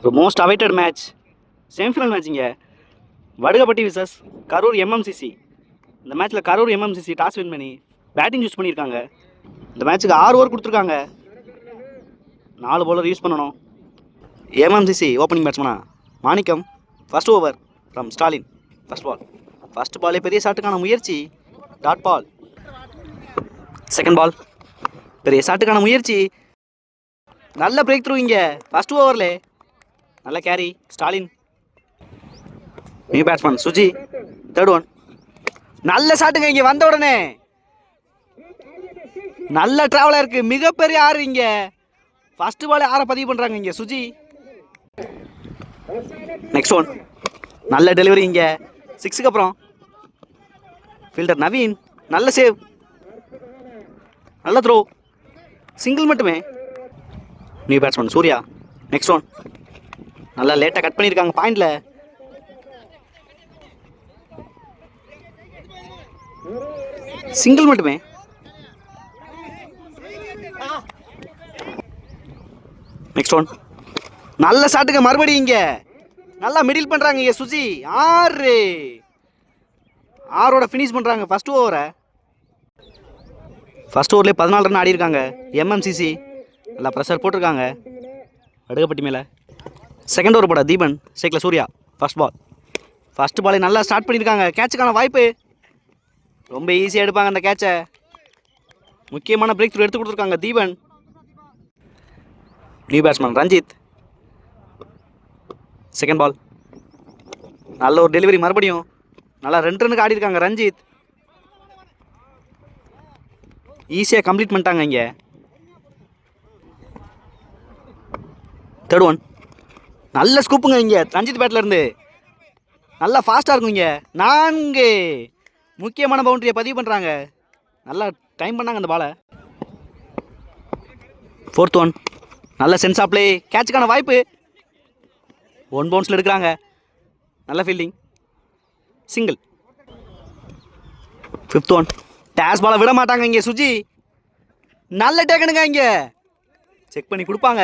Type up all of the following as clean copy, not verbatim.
ஒரு most awaited match, semifinal மேட்சிங்க. Vadugapatti versus Karur MMCC. இந்த மேட்ச்சில் கரூர் எம்எம்சிசி டாஸ் வின் பண்ணி பேட்டிங் யூஸ் பண்ணியிருக்காங்க. இந்த மேட்ச்சுக்கு 6 ஓவர் கொடுத்துருக்காங்க. 4 பவுலர் யூஸ் பண்ணணும். எம்எம்சிசி ஓப்பனிங் பேட்ஸ்மனா Manickam. First over from Stalin. First பாலே பெரிய ஷாட்டுக்கான முயற்சி, டாட் பால். செகண்ட் பால் பெரிய ஷாட்டுக்கான முயற்சி, நல்ல பிரேக் த்ரூ. இங்கே ஃபர்ஸ்ட் ஓவரில் நல்ல carry, Stalin. New batsman Suji. Third one நல்ல ஷாட்டுங்க. இங்கே வந்த உடனே நல்ல டிராவலாக இருக்கு, மிகப்பெரிய 6. இங்கே ஃபர்ஸ்ட் பால் 6 பதிவு பண்ணுறாங்க இங்கே சுஜி. நெக்ஸ்ட் ஒன் நல்ல டெலிவரி. இங்கே 6க்கு அப்புறம் ஃபீல்டர் நவீன் நல்ல சேவ், நல்ல த்ரோ, சிங்கிள் மட்டுமே. New batsman Surya. Next one நல்லா லேட்டாக கட் பண்ணியிருக்காங்க பாயிண்டில். சிங்கிள் மட்டுமே. நெக்ஸ்ட் ஒன் நல்ல ஷாட்டுங்க மறுபடியும். இங்கே நல்லா மிடில் பண்ணுறாங்க இங்கே சுஜி. 6 ஃபினிஷ் பண்ணுறாங்க ஃபர்ஸ்ட் ஓவரை. ஃபர்ஸ்ட் ஓவர்லேயே 14 ரன் ஆடி இருக்காங்க எம்எம்சிசி. நல்லா ப்ரெஷர் போட்டிருக்காங்க வடுகப்பட்டி மேலே. செகண்ட் ஓவர் போட தீபன் ஸ்ட்ரைக்கில் சூர்யா. ஃபர்ஸ்ட் பாலே நல்லா ஸ்டார்ட் பண்ணியிருக்காங்க. கேட்சுக்கான வாய்ப்பு, ரொம்ப ஈஸியாக எடுப்பாங்க அந்த கேட்சை. முக்கியமான பிரேக் த்ரூ எடுத்து கொடுத்துருக்காங்க Deepan. New batsman Ranjith. Second ball நல்ல ஒரு டெலிவரி, மறுபடியும் நல்லா 2 ரன்னுக்கு ஆடி இருக்காங்க ரஞ்சித். ஈஸியாக கம்ப்ளீட் பண்ணிட்டாங்க இங்கே. தேர்ட் ஒன் நல்ல ஸ்கூப்புங்க இங்கே ரஞ்சித் பேட்டில் இருந்து. நல்லா ஃபாஸ்ட்டாக இருக்கும் இங்கே. 4 முக்கியமான பவுண்டரியை பதிவு பண்ணுறாங்க. நல்லா டைம் பண்ணாங்க அந்த பாலை. ஃபோர்த் ஒன் நல்ல சென்ஸ் ஆஃப் பிளே, கேட்சுக்கான வாய்ப்பு, 1 பவுன்ஸில் எடுக்கிறாங்க. நல்ல fielding, single. Fifth one days பாலை விட மாட்டாங்க இங்கே சுஜி. நல்ல டேக்கனுங்க. இங்கே செக் பண்ணி கொடுப்பாங்க.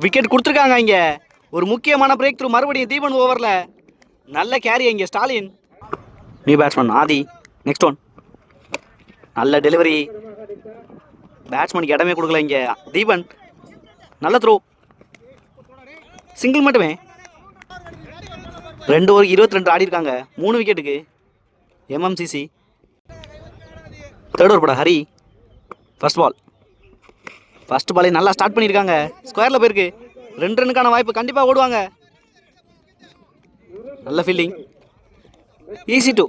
விக்கெட் கொடுத்துருக்காங்க. இங்கே ஒரு முக்கியமான பிரேக் த்ரூ மறுபடியும் தீபன் ஓவரில். நல்ல கேரி இங்கே ஸ்டாலின். நியூ பேட்ஸ்மேன் ஆதி. நெக்ஸ்ட் ஒன் நல்ல டெலிவரி, பேட்ஸ்மேனுக்கு இடமே கொடுக்கல இங்கே தீபன். நல்ல த்ரோ, சிங்கிள் மட்டுமே. 2 ஓவர் 22 ஆடி இருக்காங்க 3 விக்கெட்டுக்கு எம்எம்சிசி. தேர்ட் ஓவர் போட ஹரி. ஃபர்ஸ்ட் பாலே நல்லா ஸ்டார்ட் பண்ணியிருக்காங்க. ஸ்கொயரில் போயிருக்கு. 2 ரன்னுக்கான வாய்ப்பு, கண்டிப்பாக ஓடுவாங்க. நல்ல fielding, easy two.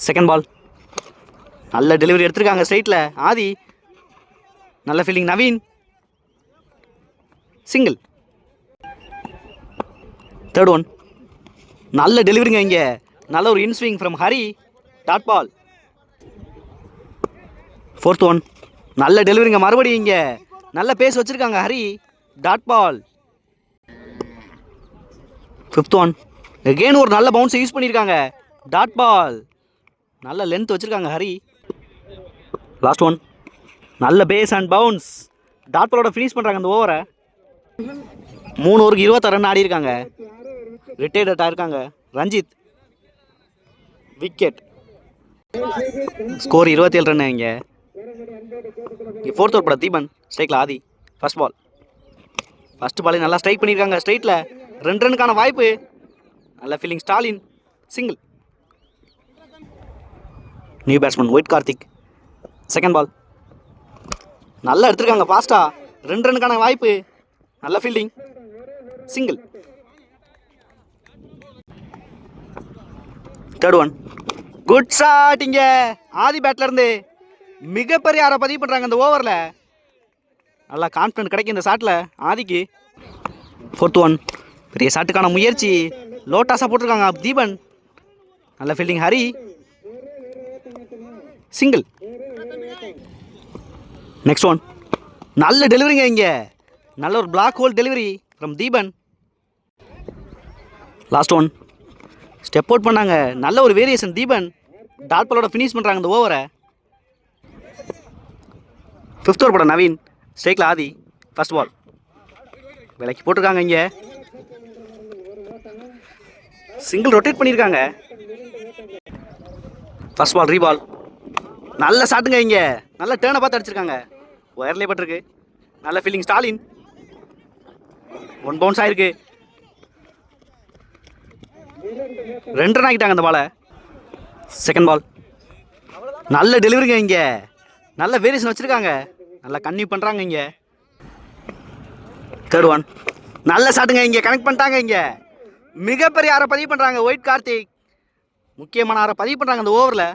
Second ball நல்ல டெலிவரி எடுத்திருக்காங்க ஸ்ட்ரைட்டில் ஆதி. நல்ல fielding Naveen, single. Third one நல்ல டெலிவரிங்க இங்கே. நல்ல ஒரு inswing from Hari, dot ball. Fourth one நல்ல டெலிவரிங்க மறுபடியும். இங்கே நல்ல பேஸ் வச்சுருக்காங்க Hari, dot ball. Fifth one again ஒரு நல்ல பவுன்ஸை யூஸ் பண்ணியிருக்காங்க, டாட் பால். நல்ல லென்த் வச்சுருக்காங்க ஹரி. லாஸ்ட் ஒன் நல்ல பேஸ் அண்ட் பவுன்ஸ், டாட் பாலோட ஃபினிஷ் பண்ணுறாங்க அந்த ஓவரை. 3 ஓவருக்கு 26 ரன் ஆடி இருக்காங்க. ரிட்டையர்ட் ஆகிருக்காங்க ரஞ்சித். விக்கெட். Score 27 run. இங்கே ஃபோர்த் ஓவர் போட தீபன் ஸ்ட்ரைக்கில் ஆதி. ஃபர்ஸ்ட் பாலே நல்லா ஸ்ட்ரைக் பண்ணியிருக்காங்க ஸ்ட்ரைட்டில். 2 ரன்னுக்கான வாய்ப்பு, நல்ல fielding Stalin, single. New batsman ஒயிட் கார்த்திக். செகண்ட் பால் நல்லா எடுத்திருக்காங்க ஃபாஸ்ட்டாக. 2 ரன்னுக்கான வாய்ப்பு, நல்ல fielding, single. Third one good shot. இங்கே ஆதி பேட்டில் இருந்து மிகப்பெரிய 6 பதிவு பண்ணுறாங்க இந்த ஓவரில். நல்லா கான்ஃபிடன்ட் கிடைக்கும் இந்த ஷாட்டில் ஆதிக்கு. ஃபோர்த் ஒன் பெரிய ஷாட்டுக்கான முயற்சி, லோட்டாஸாக போட்டிருக்காங்க தீபன். நல்ல fielding Hari, single. Next one நல்ல டெலிவரிங்க இங்கே. நல்ல ஒரு block hole delivery from Deepan. Last one step out பண்ணாங்க. நல்ல ஒரு வேரியேஷன் தீபன். டாட் பாலோட ஃபினிஷ் பண்ணுறாங்க இந்த ஓவரை. ஃபிஃப்த் ஓவர் போட நவீன், ஸ்ட்ரைக்கில் ஆதி. ஃபர்ஸ்ட் பால் விலைக்கு போட்டிருக்காங்க. இங்கே சிங்கிள் ரொட்டேட் பண்ணியிருக்காங்க. ஃபர்ஸ்ட் பால் ரீபால், நல்ல ஷாட்டுங்க. இங்கே நல்ல டேர்னை பார்த்து அடிச்சிருக்காங்க. ஒயர்லேயே பட்டிருக்கு. நல்ல ஃபீல்டிங் ஸ்டாலின். 1 பவுன்ஸ் ஆயிருக்கு. 2 ரன் ஆகிட்டாங்க அந்த பாலை. செகண்ட் பால் நல்ல டெலிவரிங்க. இங்கே நல்ல வேரியேஷன் வச்சுருக்காங்க. நல்லா கன்டினியூ பண்ணுறாங்க. இங்கே தேர்ட் ஒன் நல்ல ஷாட்டுங்க. இங்கே கனெக்ட் பண்ணிட்டாங்க. இங்கே மிகப்பெரிய ஆரை பதிவு பண்ணுறாங்க. ஒயிட் கார்த்திக் முக்கியமான ஆரை பதிவு பண்ணுறாங்க அந்த ஓவரில்.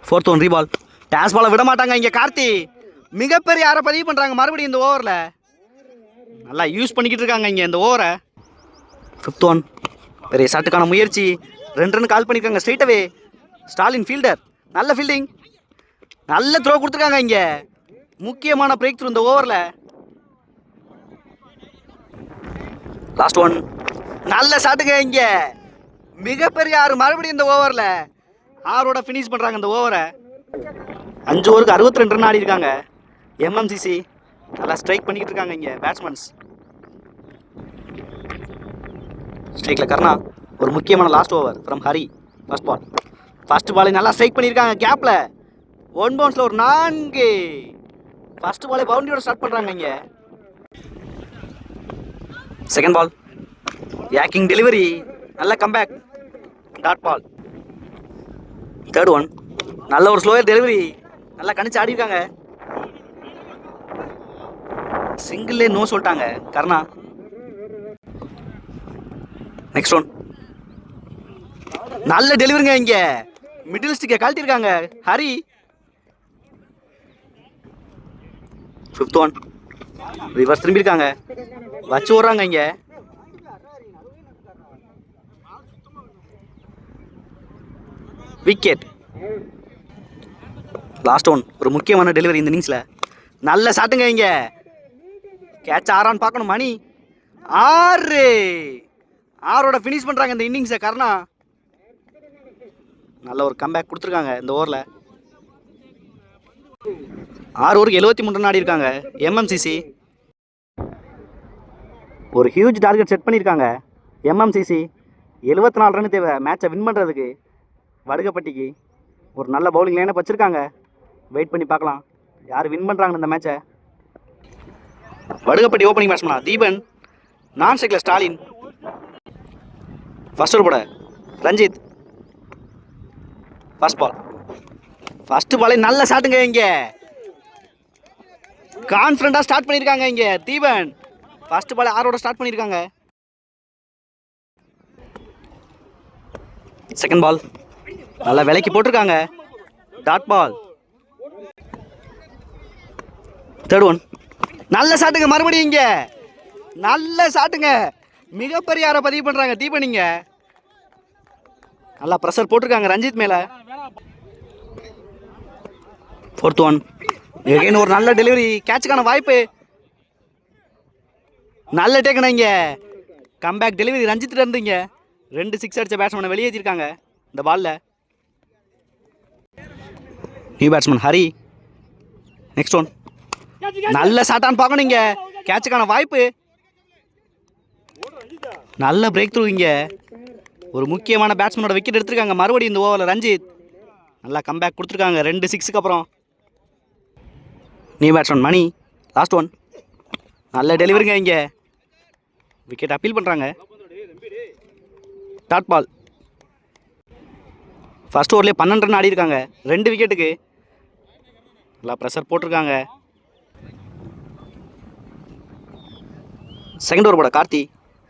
ஃபோர்த் ஒன் ரீபால், டேஸ் பாலை விட மாட்டாங்க. இங்கே கார்த்தி மிகப்பெரிய ஆரை பதிவு பண்ணுறாங்க மறுபடியும் இந்த ஓவரில். நல்லா யூஸ் பண்ணிக்கிட்டு இருக்காங்க இங்கே இந்த ஓவரை. ஃபிஃப்த் ஒன் பெரிய ஷாட்டுக்கான முயற்சி. 2 ரன் கால் பண்ணியிருக்காங்க ஸ்ட்ரெயிட்டவே. ஸ்டாலின் ஃபீல்டர், நல்ல ஃபீல்டிங், நல்ல த்ரோ கொடுத்துருக்காங்க. இங்கே முக்கியமான பிரேக் த்ரூ இந்த ஓவரில். லாஸ்ட் ஒன் நல்ல ஷாட்டுங்க. இங்கே மிகப்பெரிய ஆறு மறுபடியும் இந்த ஓவரில். ஆரோட ஃபினிஷ் பண்ணுறாங்க இந்த ஓவரை. 5 ஓவருக்கு 62 ரன் ஆடி இருக்காங்க எம்எம்சிசி. நல்லா ஸ்ட்ரைக் பண்ணிக்கிட்டு இருக்காங்க இங்கே பேட்ஸ்மேன்ஸ். ஸ்ட்ரைக்கில் கர்ணா, ஒரு முக்கியமான last over from Hari. First பாலை நல்லா ஸ்ட்ரைக் பண்ணியிருக்காங்க கேப்பில். 1 பவுன்ஸில் ஒரு 4. ஃபர்ஸ்ட் பாலை பவுண்டரியோட ஸ்டார்ட் பண்ணுறாங்க இங்கே. செகண்ட் பால் யாக்கிங் டெலிவரி, நல்ல comeback, dot ball. Third one நல்ல ஒரு ஸ்லோயர் டெலிவரி, நல்லா கணிச்சு ஆடி இருக்காங்க. சிங்கிள்லே நோ சொல்லிட்டாங்க கர்ணா. நெக்ஸ்ட் ஒன் நல்ல டெலிவரிங்க. இங்கே மிடில் ஸ்டிக்கை கழட்டிருக்காங்க ஹரி. ஃபிஃப்த் ஒன் ரிவர்ஸ் திரும்பியிருக்காங்க, வச்சு ஓடுறாங்க. இங்கே விக்கெட். லாஸ்ட் ஒன் ஒரு முக்கியமான டெலிவரி இந்த இன்னிங்ஸில். நல்ல ஷாட்டுங்க. இங்கே கேட்ச் ஆறான்னு பார்க்கணும். மணி 6. ஆரோட ஃபினிஷ் பண்ணுறாங்க இந்த இன்னிங்ஸை கர்ணா. நல்ல ஒரு கம்பேக் கொடுத்துருக்காங்க இந்த ஓவரில். 6 ஓவருக்கு 73 ரன் ஆடி இருக்காங்க எம்எம்சிசி. ஒரு ஹியூஜ் டார்கெட் செட் பண்ணியிருக்காங்க எம்எம்சிசி. 74 ரன் தேவை மேட்சை வின் பண்ணுறதுக்கு. வடுகப்பட்டிக்கு ஒரு நல்ல பவுலிங் லைனப் வச்சுருக்காங்க. வெயிட் பண்ணி பார்க்கலாம் யார் வின் பண்ணுறாங்க இந்த மேட்சை. வடுகப்பட்டி ஓப்பனிங் பேட்ஸ்மேனா தீபன், நான் ஸ்ட்ரைக்கில் ஸ்டாலின். ஃபர்ஸ்ட் ஓவர் போட ரஞ்சித். ஃபர்ஸ்ட் பாலே நல்ல ஷாட்டுங்க. இங்கே கான்ஃபிடண்டாக ஸ்டார்ட் பண்ணியிருக்காங்க இங்கே தீபன். ஃபர்ஸ்ட் பால் 6 ஸ்டார்ட் பண்ணியிருக்காங்க. செகண்ட் பால் நல்லா விலைக்கு போட்டிருக்காங்க, டாட் பால். தேர்ட் ஒன் நல்ல ஷாட்டுங்க. மறுபடியும் இங்கே நல்ல ஷாட்டுங்க. மிகப்பெரிய ஆரை பதிவு பண்ணுறாங்க தீபன். இங்கே நல்லா ப்ரெஷர் போட்டிருக்காங்க ரஞ்சித் மேலே. ஃபோர்த் ஒன் எகைன் ஒரு நல்ல டெலிவரி, கேட்சுக்கான வாய்ப்பு. நல்ல டேக்கணும். இங்கே கம்பேக் டெலிவரி ரஞ்சித்ல இருந்து. இங்கே 2 6 அடித்த பேட்ஸ்மேனை வெளியேற்றிருக்காங்க இந்த பாலில். New batsman Hari. Next one நல்ல ஷாட்டான்னு பார்க்கணும். இங்கே கேட்சுக்கான வாய்ப்பு, நல்ல பிரேக் த்ரூ. இங்கே ஒரு முக்கியமான பேட்ஸ்மேனோட விக்கெட் எடுத்திருக்காங்க மறுபடியும் இந்த ஓவரில் ரஞ்சித். நல்லா கம்பேக் கொடுத்துருக்காங்க 2 6க்கு அப்புறம். நியூ பேட்ஸ்மேன் மணி. லாஸ்ட் ஒன் நல்ல டெலிவரிங்க. இங்கே விக்கெட் அப்பீல் பண்ணுறாங்க, டாட் பால். ஃபர்ஸ்ட் ஓவர்லேயே 12 ரன் ஆடி இருக்காங்க 2 விக்கெட்டுக்கு. நல்லா ப்ரெஷர் போட்டிருக்காங்க. செகண்ட் ஓவர் போட கார்த்தி,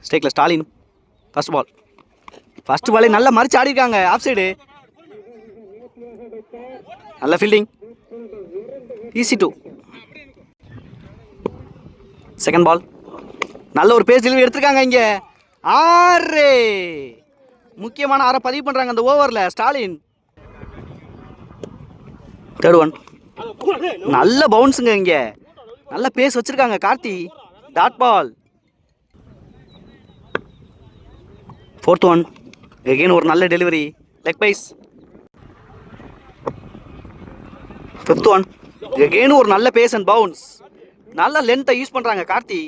ஸ்ட்ரைக்கில் ஸ்டாலின். ஃபர்ஸ்ட் பாலே நல்லா மறிச்சு ஆடி இருக்காங்க ஆஃப் சைடு. நல்ல ஃபீல்டிங், ஈஸி 2. செகண்ட் பால் நல்ல ஒரு பேஸ் டெலிவரி எடுத்திருக்காங்க. இங்கே 6 முக்கியமான 6 பதிவு பண்ணுறாங்க அந்த ஓவரில் ஸ்டாலின். தேர்ட் ஒன் நல்ல பவுன்ஸுங்க. இங்கே நல்ல பேஸ் வச்சுருக்காங்க Karthi, dot ball. Fourth one again ஒரு நல்ல delivery, leg byes. Fifth one again ஒரு நல்ல பேஸ் அண்ட் பவுன்ஸ். நல்ல லென்த்தை யூஸ் பண்ணுறாங்க Karthi.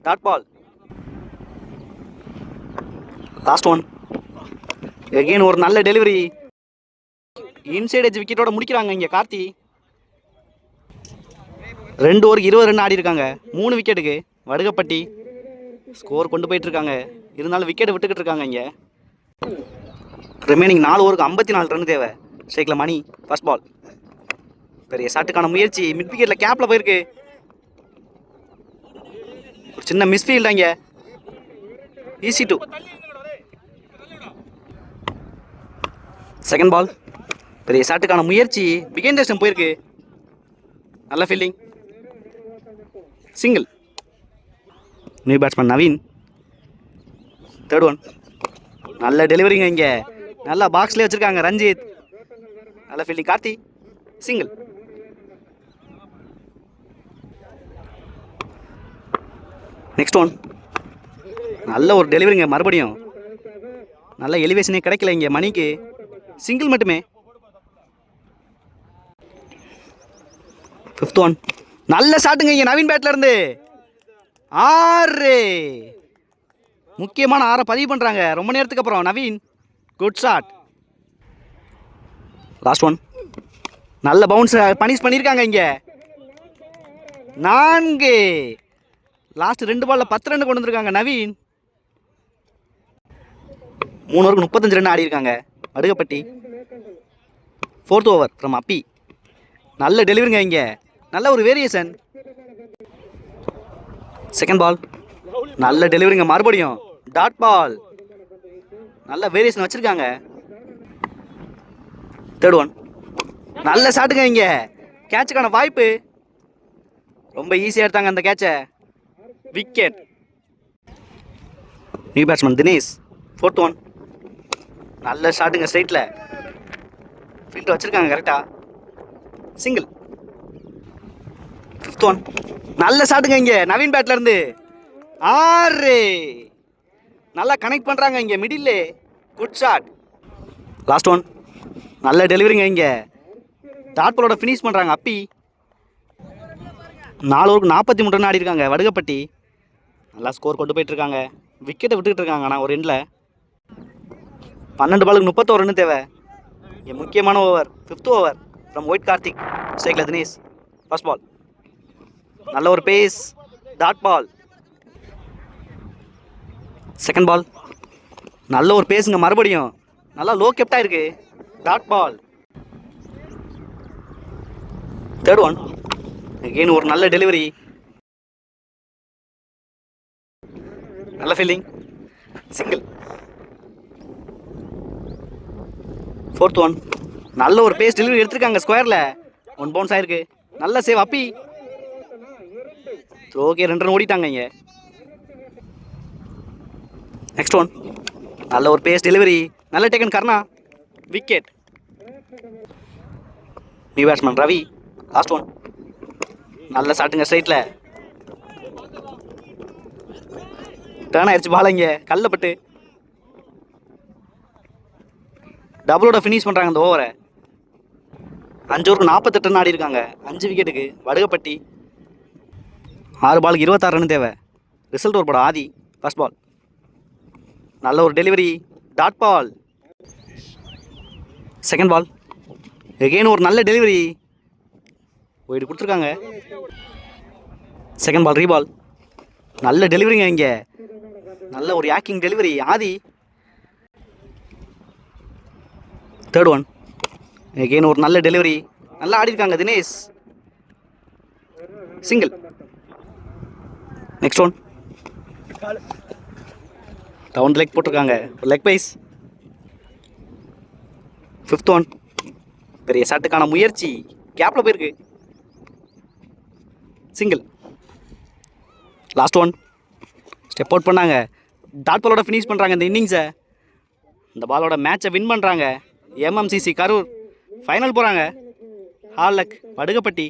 Dot ball. Last one. Again ஒரு நல்ல டெலிவரி. இன்சைட் எட்ஜ் விக்கெட்டோட முடிக்கிறாங்க இங்கே கார்த்தி. 2 ஓவருக்கு 20 ரன் ஆடி இருக்காங்க. 3 விக்கெட்டுக்கு வடுகப்பட்டி ஸ்கோர் கொண்டு போயிட்டு இருக்காங்க. இருந்தாலும் விக்கெட்டை விட்டுக்கிட்டு இருக்காங்க இங்கே. ரிமைனிங் 4 ஓவருக்கு 54 ரன் தேவை. ஸ்ட்ரைக்கில் மணி. First ball. பெரிய ஷாட்டுக்கான முயற்சி. மிட் விக்கெட்டில் கேப்பில் போயிருக்கு. ஒரு சின்ன மிஸ்ஃபீல்ட் இங்கே. Easy two. Second ball. பெரிய ஷாட்டுக்கான முயற்சி. பிகைண்ட் த ஸ்டம்ப் போயிருக்கு. நல்ல fielding. Single. New batsman Naveen. Third one. நல்ல டெலிவரிங்க இங்கே. நல்லா பாக்ஸ்லேயே வச்சுருக்காங்க ரஞ்சித். நல்ல fielding Karthi. Single. Next one. நல்ல ஒரு டெலிவரிங்க மறுபடியும். நல்ல எலிவேஷனே கிடைக்கல இங்கே மணிக்கு. சிங்கிள் மட்டுமே. Fifth one. நல்ல ஷாட்டுங்க இங்கே நவீன் பேட்ல இருந்து. 6. முக்கியமான 6 பதிவு பண்ணுறாங்க ரொம்ப நேரத்துக்கு அப்புறம் Naveen. Good shot. Last one. நல்ல பவுன்ஸ் பனிஷ் பண்ணியிருக்காங்க இங்கே. 4. லாஸ்ட் 2 பால்ல 10 ரன் கொண்டு வந்திருக்காங்க நவீன். 3 ஓவருக்கு 35 ரன் ஆடி இருக்காங்க வடுகப்பட்டி. 4th ஓவர் ஃப்ரம் அப்பி. நல்ல டெலிவரிங்க இங்கே. நல்ல ஒரு வேரியேஷன். Second ball. நல்ல டெலிவரிங்க மறுபடியும். Dot ball. நல்ல வேரியேஷன் வச்சிருக்காங்க. Third one. நல்ல ஷாட்டுங்க இங்கே. கேட்சுக்கான வாய்ப்பு. ரொம்ப ஈஸியாக எடுத்தாங்க அந்த கேட்சை. Wicket. New batsman Dinesh. 4th one. நல்ல ஷாட்டுங்க ஸ்ட்ரைட்டில். ஃபீல்ட் வச்சுருக்காங்க கரெக்டாக. சிங்கிள். 5th one. நல்ல ஷாட்டுங்க இங்கே நவீன் பேட்ல இருந்து. 6. நல்லா கனெக்ட் பண்ணுறாங்க இங்கே middle. Good shot. Last one. நல்ல டெலிவரிங்க இங்கே. டாட் பாலோட ஃபினிஷ் பண்ணுறாங்க அப்பி. 4 ஓவருக்கு 43 ரன் ஆடி இருக்காங்க வடுகப்பட்டி. நல்லா ஸ்கோர் கொண்டு போயிட்டு இருக்காங்க. விக்கெட்டை விட்டுக்கிட்டு இருக்காங்க. ஆனால் ஒரு எண்டில் 12 பாலுக்கு 31 ரன் தேவை. இங்கே முக்கியமான over 5th over from white Karthik. ஸ்ட்ரைக்கில் தினேஷ். First ball. நல்ல ஒரு pace. Dot ball. Second ball. நல்ல ஒரு பேஸுங்க மறுபடியும். நல்லா லோ கெப்டாக இருக்கு. Dot ball. Third one. Again ஒரு நல்ல டெலிவரி. நல்ல ஃபீல்டிங். சிங்கிள். 4th one. நல்ல ஒரு பேஸ் டெலிவரி எடுத்திருக்காங்க ஸ்கொயரில். 1 பவுன்ஸ் ஆயிருக்கு. நல்ல சேவ் அப்பி. த்ரோக்கே 2 ரன் ஓடிட்டாங்க இங்கே. Next one. நல்ல ஒரு பேஸ் டெலிவரி. நல்ல taken Karna. Wicket. New batsman Ravi. Last one. நல்ல ஷாட்டுங்க ஸ்ட்ரைட்டில். டர்ன் ஆயிடுச்சு பால் இங்கே கல்லப்பட்டு. டபுளோட ஃபினிஷ் பண்ணுறாங்க அந்த ஓவரை. 5 ஓவருக்கு 48 ரன் ஆடி இருக்காங்க. 5 விக்கெட்டுக்கு வடுகப்பட்டி. 6 பாலுக்கு 26 ரன் தேவை. ரிசல்ட் ஒரு படம் ஆதி. First ball. நல்ல ஒரு delivery. Dot ball. Second ball. Again ஒரு நல்ல டெலிவரி. ஒயிட் கொடுத்துருக்காங்க. Second ball reball. நல்ல டெலிவரிங்க இங்கே. நல்ல ஒரு yorking delivery Aadhi. Third one. Again ஒரு நல்ல டெலிவரி. நல்லா ஆடி இருக்காங்க Dinesh. Single. Next one. Down leg போட்டிருக்காங்க. Leg byes. 5th one. பெரிய ஷாட்டுக்கான முயற்சி. கேப்பில் போயிருக்கு. Single. Last one. Step out பண்ணாங்க. டாட் பாலோட ஃபினிஷ் பண்ணுறாங்க இந்த இன்னிங்ஸை. இந்த பாலோட மேட்சை வின் பண்ணுறாங்க. எம்எம்சிசி கரூர் ஃபைனல் போகிறாங்க. Hall luck Vadugapatti.